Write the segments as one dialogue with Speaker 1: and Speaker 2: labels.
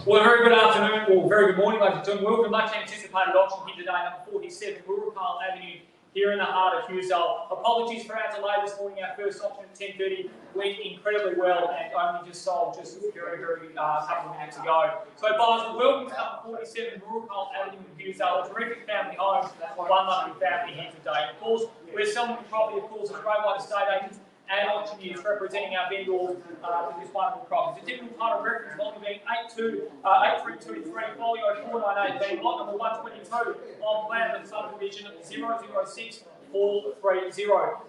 Speaker 1: Well, a very good afternoon, or very good morning, ladies and gentlemen. Welcome to much anticipated auction here today, number 47, Moorookyle Avenue, here in the heart of Hughesdale. Apologies for our delay this morning. Our first auction at 10:30 went incredibly well and only just sold just a very couple of minutes ago. So, buyers, welcome to number 47, Moorookyle Avenue in Hughesdale. A terrific family home, one lucky family here today. Of course, we're selling the property, of course, as Great White Estate Agents and auctioneers representing our vendors with this wonderful property. The typical title reference volume being 8323, folio 498 being lot number 122 on plan of the subdivision 006430.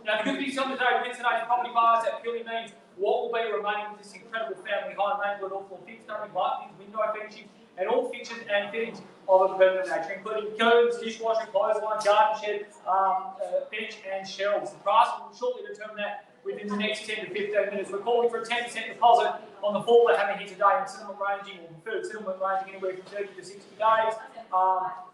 Speaker 1: Now, the good news on the day with today's property buyers, that purely means what will be remaining with this incredible family home, named with all 4 fixed, light fittings, window finishing, and all fixtures and fittings of a permanent nature, including curtains, dishwasher, clothesline, garden shed, bench and shelves. The price will shortly determine that within the next 10 to 15 minutes. We're calling for a 10% deposit on the fall we're having here today, and settlement ranging, or preferred settlement ranging anywhere from 30 to 60 days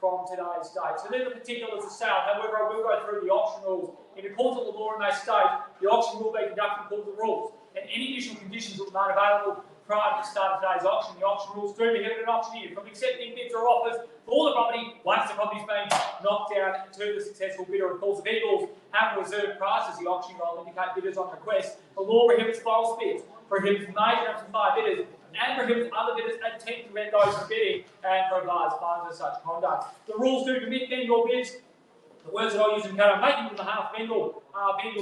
Speaker 1: from today's date. So they're the particulars of sale. However, I will go through the auction rules. In accordance with the law in they state, the auction will be conducted according to the rules, and any additional conditions that were made available prior to the start of today's auction, the auction rules do prohibit an auctioneer from accepting bids or offers for the property once the property's been knocked down to the successful bidder. Of course, if vendors have reserved prices, the auction will indicate bidders on request. The law prohibits false bids, prohibits major up to 5 bidders, and prohibits other bidders attempting to prevent those from bidding and provides fines for such conduct. The rules do permit vendor bids. The words that I use in code are making on behalf of vendor,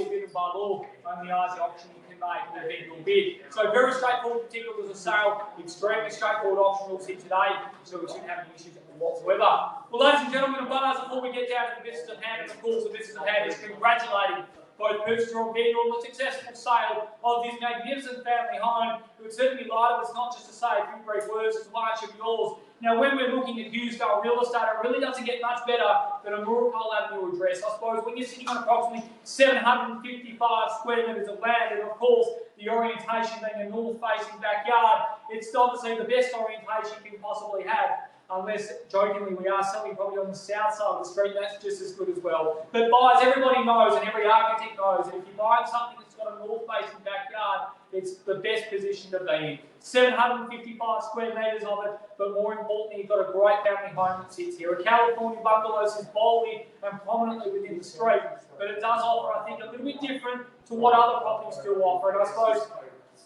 Speaker 1: bidden by law, only eyes the auction can make a vendor bid. So very straightforward particulars of sale, extremely straightforward auction rules here today, so we shouldn't have any issues whatsoever. Well, ladies and gentlemen, and buyers, before we get down to the business of hand, and of course the business of hand is congratulating both purchaser and vendor on the successful sale of this magnificent family home. It would certainly be light of us not just to say a few brief words, it's much of yours. Now, when we're looking at Hughesdale real estate, it really doesn't get much better than a Moorookyle Avenue address. I suppose when you're sitting on approximately 755 square metres of land, and of course the orientation being a north-facing backyard, it's obviously the best orientation you can possibly have. Unless, jokingly, we are selling probably on the south side of the street, that's just as good as well. But buyers, everybody knows, and every architect knows, that if you're buying something that's got a north-facing backyard, it's the best position to be in. 755 square metres of it, but more importantly, you've got a great family home that sits here. A California bungalow sits boldly and prominently within the street, but it does offer, I think, a little bit different to what other properties do offer. And I suppose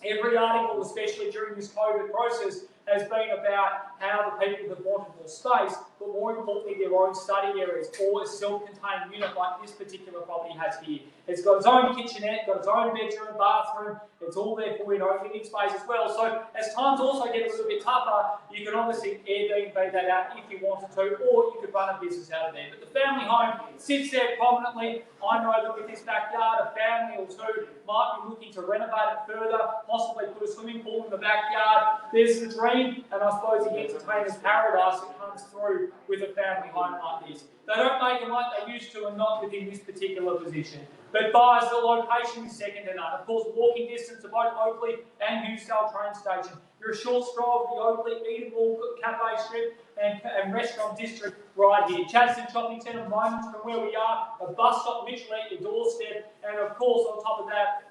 Speaker 1: every article, especially during this COVID process, has been about how the people have wanted more space, but more importantly, their own study areas, or a self-contained unit like this particular property has here. It's got its own kitchenette, got its own bedroom, bathroom, it's all there for you, no living space as well. So as times also get a little bit tougher, you can obviously Airbnb that out if you wanted to, or you could run a business out of there. But the family home sits there prominently. I know that with this backyard, a family or two might be looking to renovate it further, possibly put a swimming pool in the backyard. There's the dream, and I suppose the entertainer's paradise that comes through with a family home like this. They don't make them like they used to, and not within this particular position. But buyers, the location is second to none. Of course, walking distance to both Oakley and Hughesdale train station. You're a short stroll of the Oakley Edenville Cafe Strip and restaurant district right here. Chadston Shopping Centre, moments from where we are, a bus stop literally at your doorstep, and of course, on top of that,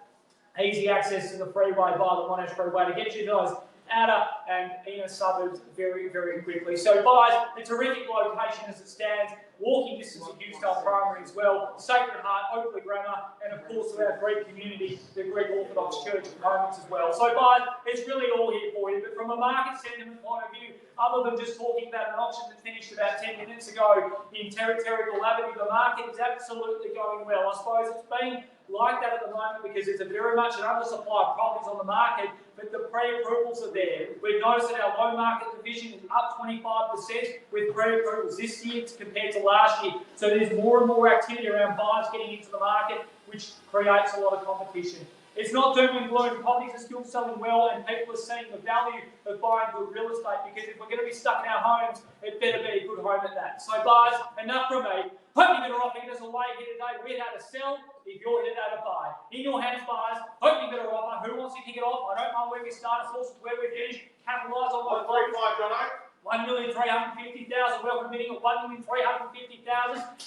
Speaker 1: easy access to the freeway by the Monash Freeway to get you to those outer and inner suburbs very quickly. So buyers, a terrific location as it stands, walking distance to Hughesdale Primary as well, Sacred Heart, Oakley Grammar, and of course our Greek community, the Greek Orthodox Church at moments as well. So buyers, it's really all here for you, but from a market sentiment point of view, other than just talking about an auction that finished about 10 minutes ago in Territorial Avenue, the market is absolutely going well. I suppose it's been like that at the moment because there's very much an undersupply of properties on the market, but the pre-approvals are there. We've noticed that our low market division is up 25% with pre-approvals this year compared to last year. So there's more and more activity around buyers getting into the market, which creates a lot of competition. It's not doom and gloom. Properties are still selling well, and people are seeing the value of buying good real estate, because if we're going to be stuck in our homes, it better be a good home at that. So buyers, enough from me. Hope you're better off getting us away here today. We're here to sell if you're here to buy. In your hands, buyers. Hope you're better off. Who wants to kick it off? I don't know where we start, it's also where we finish. Capitalise on what
Speaker 2: 135, Jono.
Speaker 1: 1,350,000. Welcome bidding at 1,350,000.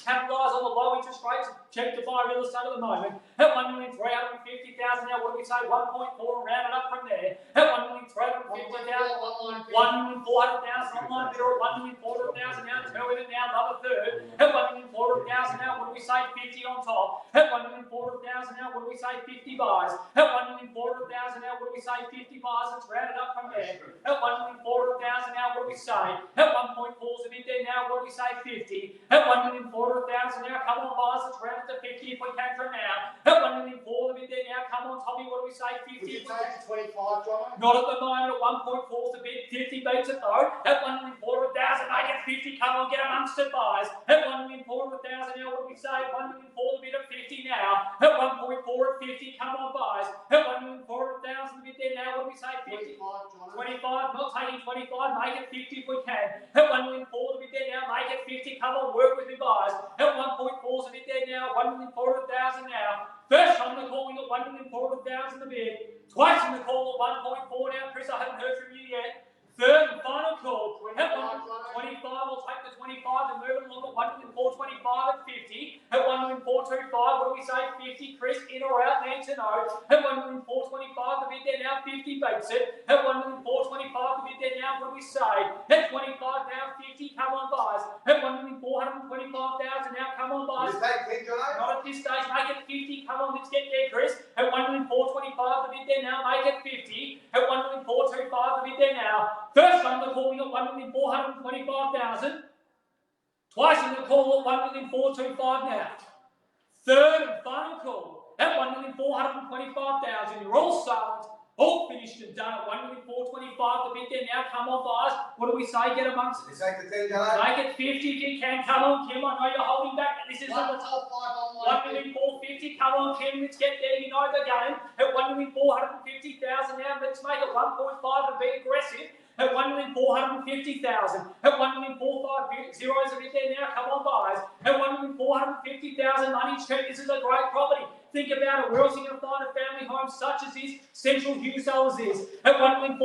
Speaker 1: Capitalise on the low interest rates. cheap to buy real estate at the moment. At 1,350,000 now, what do we say? 1.4 and round it up from there. At 1,350,000, 1,400,000 online bidder at 1,400,000 now, two in it now, another third. At 1,400,000 now, what do we say? 50 on top. At 1,400,000 now, what do we say? 50 buys. At 1,400,000 now, what do we say? 50 buys. Let's round it up from there. At 1,400,000 now, what do we say? At 1.4's a bit there now, what do we say? 50. At 1,400,000 now, come on buys. Let's round it to 50 if we can from now. At 1,400,000 a bit there now, come on Tommy, what do we say? 50.
Speaker 2: Would you take 25, John?
Speaker 1: Not at the moment. At 1.4's a bit. 50 beats it though. At 1,400,000, make it 50. Come on, get amongst it buys. At 1,400,000 now, what do we say? 1,400,000 a bit at 50 now. At 1.4 at 50, come on buys. At 1,400,000 a bit there now, what do we say? 50. 25, not taking 25, make it 50 if we can. At 1,400,000 a bit there now, make it 50, come on, work with me buys. At 1.4's a bit there now, 1,400,000 now. First time they're calling at 1,400,000 a bit. Twice in the call at 1.4 now. Chris, I haven't heard from you yet. Third and final call. At 1.25, I'll take the 25 and move it along at 1,425 at 50. At 1,425, what do we say? 50, Chris, in or out, need to know. At 1,425, the bid there now, 50 beats it. At 1,425, the bid there now, what do we say? At 25 now, 50, come on buys. At 1,425,000 now, come on buys. Not at this stage, make it 50, come on, let's get there, Chris. At 1,425, the bid there now, make it 50. At 1,425, the bid there now. First time they're calling at 1,425,000. Twice in the call at 1,425 now. Third and final call at 1,425,000. You're all silent, all finished and done at 1,425. The bid there now. Come on, guys. What do we say? Get amongst it.
Speaker 2: Take the 10, Jono.
Speaker 1: Make it 50 if you can. Come on, Kim. I know you're holding back. This is the top 1,450. Come on, Kim. Let's get there. You know the game. At 1,450,000 now. Let's make it 1.5 and be aggressive. At 1,450,000. At 1,450 a bit there now. Come on, guys. At 1,450,000 money cheap. This is a great property. Think about it. Where else are you going to find a family home such as this? Central Hughesdale as this. At 1,450,000.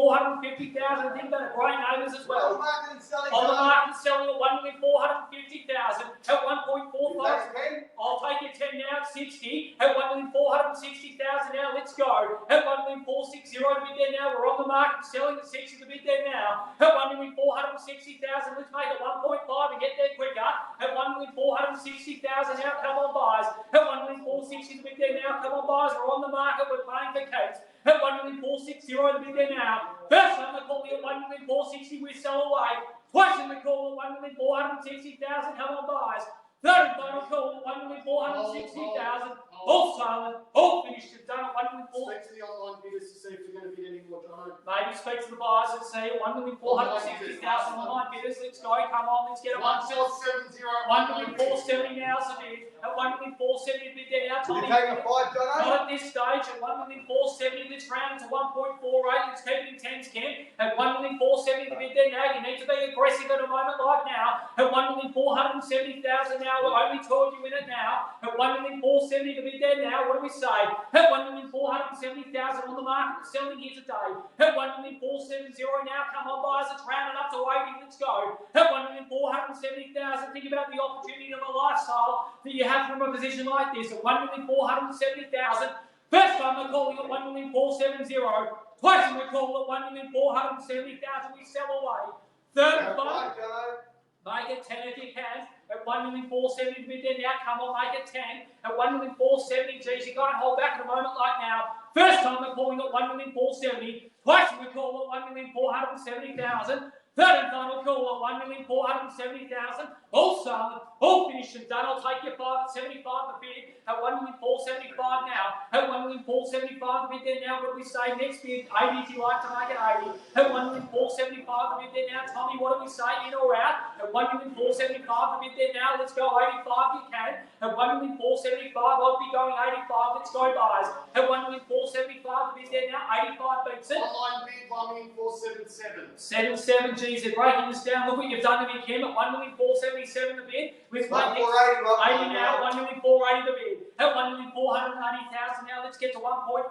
Speaker 1: Think about it. Great neighbours as well.
Speaker 2: On the market and selling.
Speaker 1: On the market and selling at 1,450,000. At 1.45. I'll take your 10 now at 60. At 1,460,000 now. Let's go. At 1,460 to bid there now. We're on the market selling at 60 to bid there now. At 1,460,000. Let's make it 1.5 and get there quicker. At 1,460,000 now. Come on, buys. At 1,460 to bid there now. Come on, buys. We're on the market. We're playing for keeps. At 1,460 to bid there now. First time they call me at 1,460. We sell away. Twice in the call at 1,460,000. Come on, buys. Third and final call at 1,460,000. All silent, all finished and done at 1,460,000.
Speaker 2: Speak to the online bidders to see if we're going to bid any more, Jono.
Speaker 1: Maybe speak to the buyers and see 1,460,000 online bidders. Let's go, come on, let's get it.
Speaker 2: 1,470.
Speaker 1: 1,470 now is a bid. At 1,470 bid there now, Tommy.
Speaker 2: You're taking a 5, Jono?
Speaker 1: Not at this stage. At 1,470, let's round to 1.48. Let's keep it in tens, Kim. At 1,470 the bid there now. You need to be aggressive at a moment like now. At 1,470,000 now. We're only two of you in it now. At 1,470 the bid there now. What do we say? At 1,470,000 on the market selling here today. At 1,470 now. Come on, guys. Let's round it up to 80. Let's go. At 1,470,000. Think about the opportunity of a lifestyle that you have from a position like this. At 1,470,000. First time we're calling at 1,470. Twice we're calling at 1,470,000. We sell away. Third and final. Make it 10 if you can. At 1,470 bid there now. Come on, make it 10. At 1,470, geez, you can't hold back at a moment like now. First time we're calling at 1,470. Twice we call at 1,470,000. Third and final call at 1,470,000. All silent, all finished and done. I'll take your 5 at 75 the bid. At 1,475 now. At 1,475 the bid there now. What do we say? Next bid, 80 if you like to make it 80. At 1,475 the bid there now. Tommy, what do we say? In or out? At 1,475 the bid there now. Let's go 85 you can. At 1,475 I'll be going 85. Let's go buys. At 1,475 the bid there now. 85 beats it.
Speaker 2: Online bid 1,477.
Speaker 1: 77 G's. They're breaking this down. Look what you've done to me, Kim. At 1,477 the bid. Let's make it 80 now. 1,480 the bid. At 1,480,000 now. Let's get to 1.5.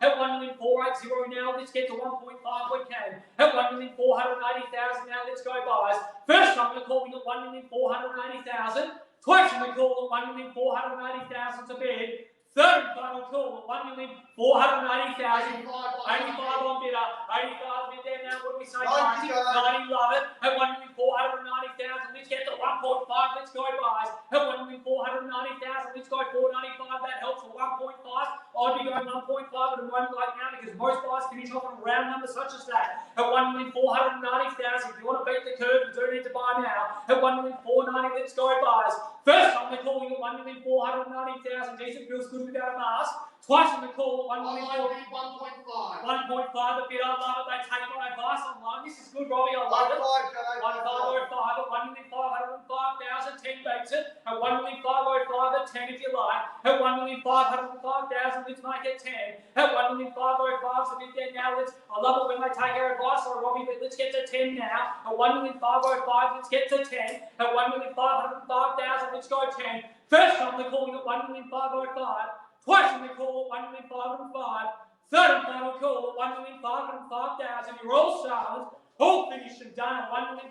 Speaker 1: At 1,480 now. Let's get to 1.5 we can. At 1,480,000 now. Let's go buys. First time we're calling at 1,480,000. Twice we call at 1,480,000. 490,000 to bid. Third and final call at 1,480,000. 85 on bidder. 85 bid there now. What do we say? 90. 90 love it. At 1,490,000. Let's get to 1.5. Let's go buys. At 1,490,000. Let's go 495. That helps for 1.5. I'd be going 1.5 at a moment like now because most buys finish off on a round number such as that. At 1,490,000. If you want to beat the curve, you do need to buy now. At 1,490,000. Let's go buys. First time they're calling at 1,490,000. Geez, it feels good without a mask. Twice on the call at 1,490,000.
Speaker 2: 1.5.
Speaker 1: 1.5 a bit. I love it. They take my advice online. This is good, Robbie. I love it. 1,505 at 1,505,000. 10 beats it. At 1,505 at 10 if you like. At 1,505,000. Let's make it 10. At 1,505 a bit there now. I love it when they take our advice, so Robbie, but let's get to 10 now. At 1,505, let's get to 10. At 1,505,000, let's go 10. First time they're calling at 1,505. Twice on the call at 1,505. Third and final call at 1,505,000. You're all starters. All finished and done at 1,505.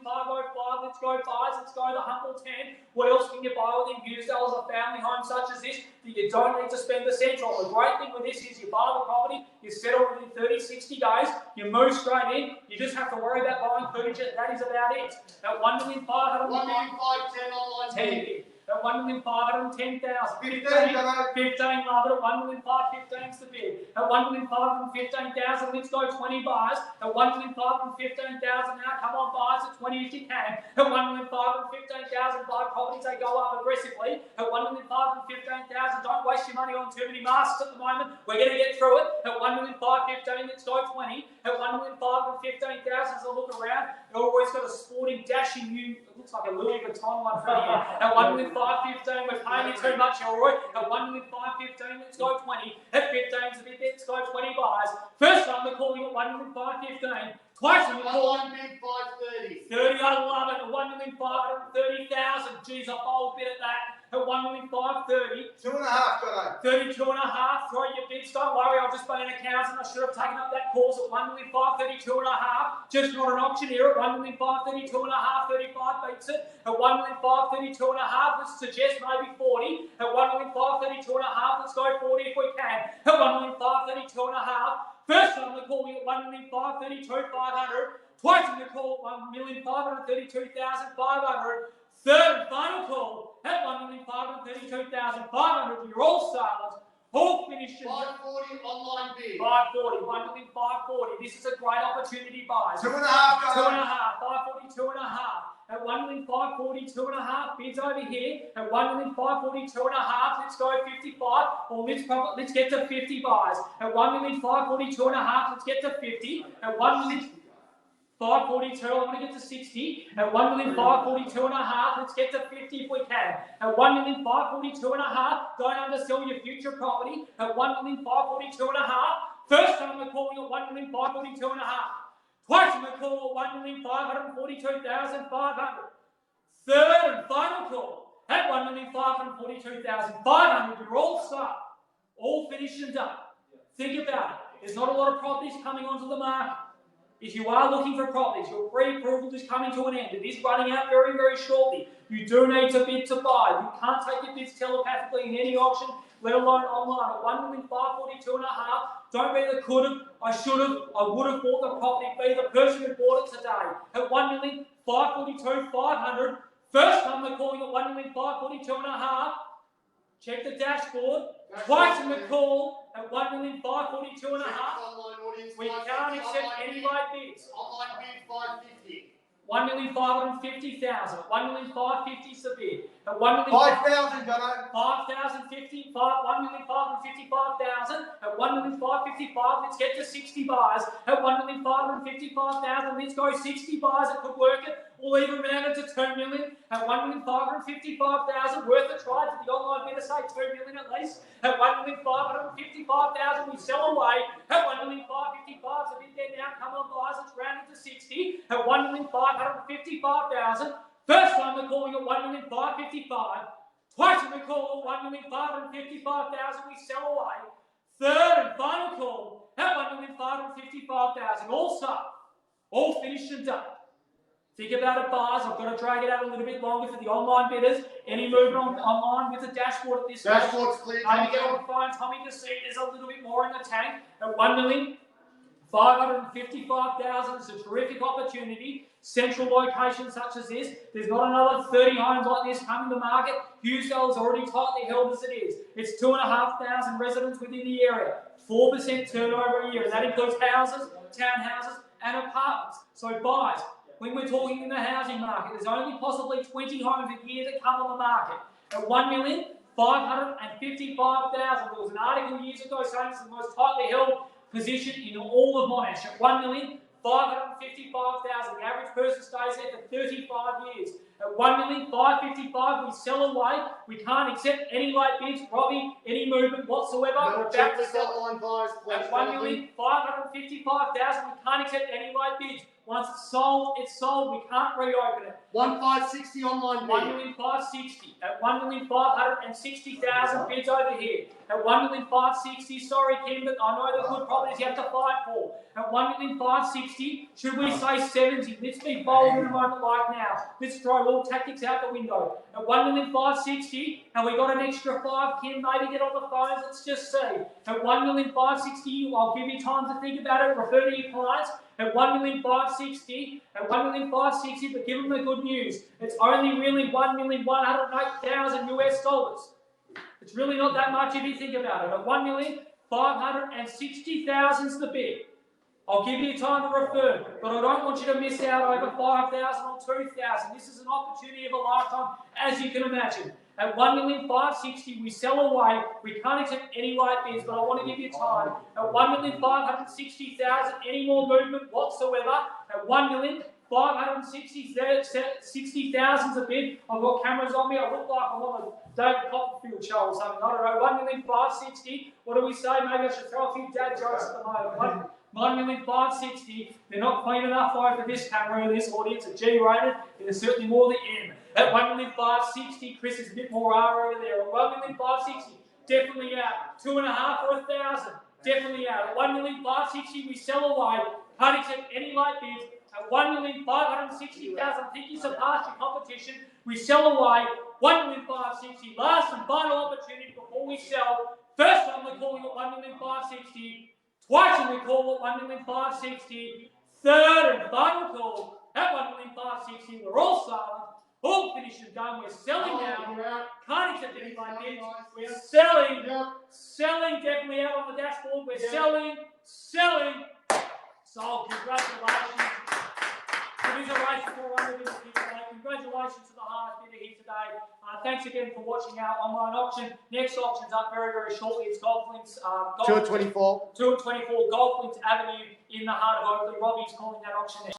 Speaker 1: Let's go buys. Let's go the humble 10. What else can you buy within Hughesdale as a family home such as this that you don't need to spend the cent on? The great thing with this is you buy the property, you settle within 30, 60 days, you move straight in. You just have to worry about buying furniture. That is about it. At 1,510
Speaker 2: online
Speaker 1: 10. At 1,510,000. 15 love it. At 1,515's the bid. At 1,515,000, let's go 20 buys. At 1,515,000 now, come on buys at 20 if you can. At 1,515,000, buy properties, they go up aggressively. At 1,515,000, don't waste your money on too many masks at the moment. We're going to get through it. At 1,515,000, let's go 20. At 1,515,000, as I look around, it always got a sporting, dashing new, it looks like a Louis Vuitton one for you. At 1,515,000, we're paying you too much, Elroy. At 1,515,000, let's go 20. At 15's a bit, let's go 20 buys. First time they're calling at 1,515,000. Twice on the call.
Speaker 2: 1,530.
Speaker 1: 30, I love it. At 1,530,000. Geez, I bowled a bit at that. At 1,530,000.
Speaker 2: 2.5, Jono.
Speaker 1: 32.5. Throw your bids. Don't worry, I'll just be an accountant. I should have taken up that course at 1,532.5. Just not an auctioneer at 1,532.5. 35 beats it. At 1,532.5. Let's suggest maybe 40. At 1,532.5. Let's go 40 if we can. At 1,532.5. First time they call me at 1,532,500. Twice in the call at 1,532,500. Third and final call at 1,532,500. You're all starters. All finished.
Speaker 2: 540 online bid.
Speaker 1: 540. 1,540. This is a great opportunity buys.
Speaker 2: 2.5,
Speaker 1: 2.5. 542.5. At 1,542.5 bids over here. At 1,542.5, let's go 55. Or let's get to 50 buys. At 1,542.5, let's get to 50. At 1,542, I want to get to 60. At 1,542.5, let's get to 50 if we can. At 1,542.5, don't undersell your future property. At 1,542.5, first time we're calling at 1,542.5. Twice in the call at 1,542,500. Third and final call at 1,542,500. You're all start, all finished and done. Think about it. There's not a lot of properties coming onto the market. If you are looking for properties, your pre-approval is coming to an end. It is running out very, very shortly. You do need to bid to buy. You can't take your bids telepathically in any auction, let alone online. At 1,542.5, don't be the could have, I should have, I would have bought the property. Be the person who bought it today. At 1,542,500, first time they're calling at 1,542.5. Check the dashboard. Twice in the call at 1,542.5. We can't accept any late bids.
Speaker 2: Online bid 550.
Speaker 1: 1,550,000. 1,550 is the bid. At 1,550,000. 5,050. 1,555,000. At 1,555, let's get to 60 buys. At 1,555,000, let's go 60 buys. It could work it. We'll even round it to 2 million. At 1,555,000, worth a try. Did the online bidder say 2 million at least? At 1,555,000, we sell away. At 1,555,000, a bit there now. Come on, guys, let's round it to 60. At 1,555,000, first time we're calling at 1,555,000. Twice we call at 1,555,000, we sell away. Third and final call at 1,555,000. All sold, all finished and done. Think about it, bars. I've got to drag it out a little bit longer for the online bidders. Any movement online with the dashboard at this stage?
Speaker 2: Dashboard's clear.
Speaker 1: Tommy, get on the phone. Tommy, to see there's a little bit more in the tank at 1,555,000. It's a terrific opportunity. Central locations such as this, there's not another 30 homes like this coming to market. Hughesdale is already tightly held as it is. It's 2,500 residents within the area, 4% turnover a year, and that includes houses, townhouses, and apartments. So buyers, when we're talking in the housing market, there's only possibly 20 homes a year that come on the market. At 1,555,000, there was an article years ago saying it's the most tightly held position in all of Monash. At 1,555,000, the average person stays there for 35 years. At 1,555,000, we sell away. We can't accept any late bids, Robbie, any movement whatsoever.
Speaker 2: No,
Speaker 1: We're about
Speaker 2: check
Speaker 1: to
Speaker 2: the
Speaker 1: sell.
Speaker 2: online buyers, please.
Speaker 1: At 1,555,000, we can't accept any late bids. Once it's sold, it's sold. We can't reopen it.
Speaker 2: 1,560 online bid.
Speaker 1: 1,560,000. At 1,560,000 bids over here. At 1,560,000, sorry Kim, but I know the good properties you have to fight for. At 1,560,000, should we say 70? Let's be bold in a moment like now. Let's throw all tactics out the window. At 1,560,000, and we got an extra 5, Kim, maybe get on the phones, let's just see. At 1,560,000, I'll give you time to think about it, refer to your clients. At 1,560,000, but give them the good news. It's only really $1,108,000 US dollars. It's really not that much if you think about it. At 1,560,000 is the bid. I'll give you time to refer, but I don't want you to miss out over 5,000 or 2,000. This is an opportunity of a lifetime, as you can imagine. At 1,560,000, we sell away. We can't accept any late bids, but I want to give you time. At 1,560,000, any more movement whatsoever. At 1,560,000 is a bid. I've got cameras on me. I look like I'm on a David Copperfield show or something. I don't know. 1,560,000. What do we say? Maybe I should throw a few dad jokes at the moment. 1,560,000. They're not clean enough though for this camera and this audience. A G rated. There's certainly more the M. At 1,560,000, Chris is a bit more R over there. At 1,560,000, definitely out. 2.5 or 1,000, definitely out. At 1,560,000, we sell away. Can't accept any late bids. At 1,560,000, I think you surpassed your competition. We sell away. 1,560,000, last and final opportunity before we sell. First time we're calling at 1,560,000. Twice we call at 1,560,000. Third and final call at 1,560,000. We're all silent. All finished and done. We're selling now. Can't accept any late bids. We're selling. Selling definitely out on the dashboard. We're selling. Sold. Congratulations. It is a race for one of here today. Congratulations to the hardest bidder here today. Thanks again for watching our online auction. Next auction's up very, very shortly. It's Golflinks.
Speaker 2: 2 at 24.
Speaker 1: 2 at 24 Golflinks Avenue in the heart of Oakley. Robbie's calling that auction.